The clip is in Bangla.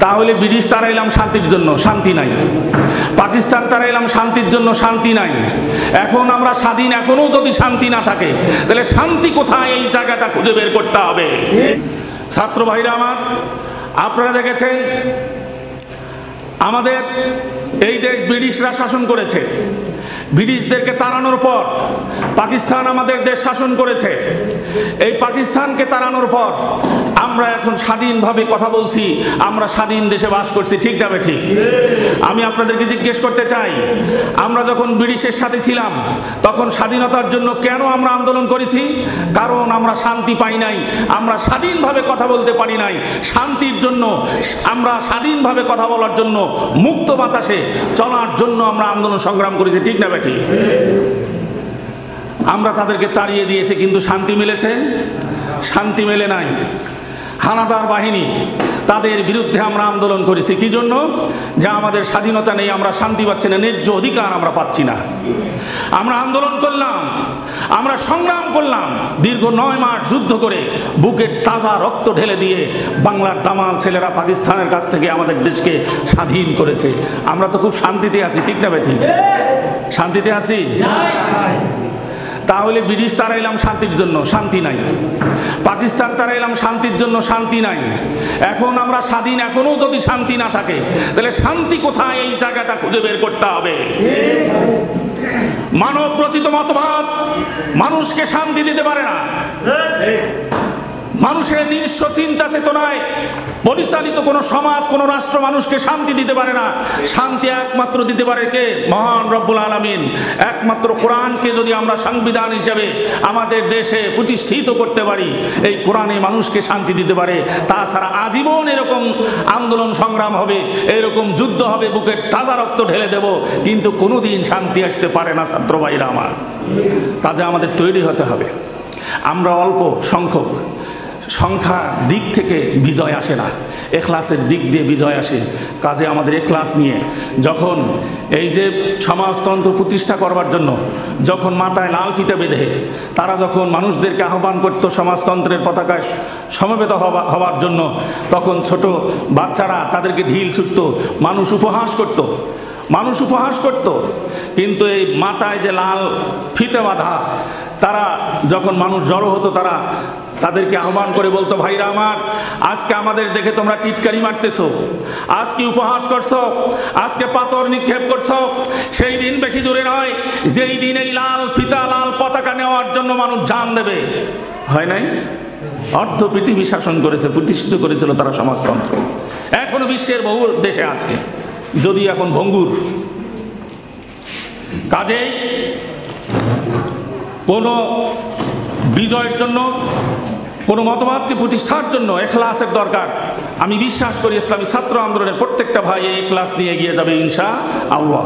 তাহলে ব্রিটিশ তাড়াইলাম শান্তির জন্য, শান্তি নাই। পাকিস্তান তাড়াইলাম শান্তির জন্য, শান্তি নাই। এখন আমরা স্বাধীন, এখনো যদি শান্তি না থাকে তাহলে শান্তি কোথায়, এই জায়গাটা খুঁজে বের করতে হবে। ছাত্র ভাইরা আমার, আপনারা দেখেছেন আমাদের এই দেশ ব্রিটিশরা শাসন করেছে। ব্রিটিশদেরকে তাড়ানোর পর পাকিস্তান আমাদের দেশ শাসন করেছে। এই পাকিস্তানকে তাড়ানোর পর আমরা এখন স্বাধীনভাবে কথা বলছি, আমরা স্বাধীন দেশে বাস করছি, ঠিক না ঠিক? আমি আপনাদেরকে জিজ্ঞেস করতে চাই, আমরা যখন ব্রিটিশের সাথে ছিলাম তখন স্বাধীনতার জন্য কেন আমরা আন্দোলন করেছি? কারণ আমরা শান্তি পাই নাই, আমরা স্বাধীনভাবে কথা বলতে পারি নাই। শান্তির জন্য, আমরা স্বাধীনভাবে কথা বলার জন্য, মুক্ত বাতাসে চলার জন্য আমরা আন্দোলন সংগ্রাম করেছি, ঠিক না বেটি? আমরা তাদেরকে তাড়িয়ে দিয়েছি, কিন্তু শান্তি মিলেছে? শান্তি মেলে নাই। হানাদার বাহিনী, তাদের বিরুদ্ধে আমরা আন্দোলন করেছি। কি জন্য? যে আমাদের স্বাধীনতা নেই, আমরা শান্তি পাচ্ছি না, ন্যায্য অধিকার আমরা পাচ্ছি না। আমরা আন্দোলন করলাম, আমরা সংগ্রাম করলাম, দীর্ঘ 9 মাস যুদ্ধ করে বুকের তাজা রক্ত ঢেলে দিয়ে বাংলার দামাল ছেলেরা পাকিস্তানের কাছ থেকে আমাদের দেশকে স্বাধীন করেছে। আমরা তো খুব শান্তিতে আছি, ঠিক না বেঠিক? শান্তিতে আছি? তাহলে ব্রিটিশ তাড়াইলাম শান্তির জন্য, শান্তি নাই। পাকিস্তান তাড়াইলাম শান্তির জন্য, শান্তি নাই। এখন আমরা স্বাধীন, এখনো যদি শান্তি না থাকে তাহলে শান্তি কোথায়, এই জায়গাটা খুঁজে বের করতে হবে। মানব রচিত মতবাদ মানুষকে শান্তি দিতে পারে না। মানুষের নিজস্ব চিন্তা চেতনায় পরিচালিত কোন সমাজ, কোন রাষ্ট্র মানুষকে শান্তি দিতে পারে না। শান্তি একমাত্র দিতে পারে কে? মহান রব্বুল আলামিন। একমাত্র কোরআনকে যদি আমরা সংবিধান হিসেবে আমাদের দেশে প্রতিষ্ঠিত করতে পারি, এই কোরআনে মানুষকে শান্তি দিতে পারে। তাছাড়া আজীবন এরকম আন্দোলন সংগ্রাম হবে, এরকম যুদ্ধ হবে, বুকের তাজা রক্ত ঢেলে দেব, কিন্তু কোনোদিন শান্তি আসতে পারে না। ছাত্র ভাইরা আমার, কাজে আমাদের তৈরি হতে হবে। আমরা অল্প সংখ্যক, সংখ্যার দিক থেকে বিজয় আসে না, এখলাসের দিক দিয়ে বিজয় আসে। কাজে আমাদের এখলাস নিয়ে যখন এই যে সমাজতন্ত্র প্রতিষ্ঠা করবার জন্য যখন মাথায় লাল ফিতা বেঁধে তারা যখন মানুষদেরকে আহ্বান করত সমাজতন্ত্রের পতাকায় সমবেত হওয়ার জন্য, তখন ছোট বাচ্চারা তাদেরকে ঢিল ছুটত, মানুষ উপহাস করত। কিন্তু এই মাথায় যে লাল ফিতে বাঁধা, তারা যখন মানুষ জড়ো হতো তারা তাদেরকে আহ্বান করে বলতো, ভাইরা আমার, আজকে আমাদের দেখে তোমরা টিটকারি মারতেছো, আজকে উপহাস করছো, আজকে পাথর নিক্ষেপ করছো। সেই দিন বেশি দূরে নয় যেই দিন এই লাল ফিতা, লাল পতাকা নেওয়ার জন্য মানুষ জান দেবে। হয় নাই? অর্ধ পৃথিবী শাসন করেছে, প্রতিষ্ঠিত করেছিল তারা সমাজতন্ত্র। এখনো বিশ্বের বহু দেশে আছে, যদি এখন ভঙ্গুর। কাজেই কোন বিজয়ের জন্য, কোন মতবাদকে প্রতিষ্ঠার জন্য এখলাসের দরকার। আমি বিশ্বাস করি ইসলামী ছাত্র আন্দোলনের প্রত্যেকটা ভাই এই এখলাস নিয়ে এগিয়ে যাবে ইনশাআল্লাহ।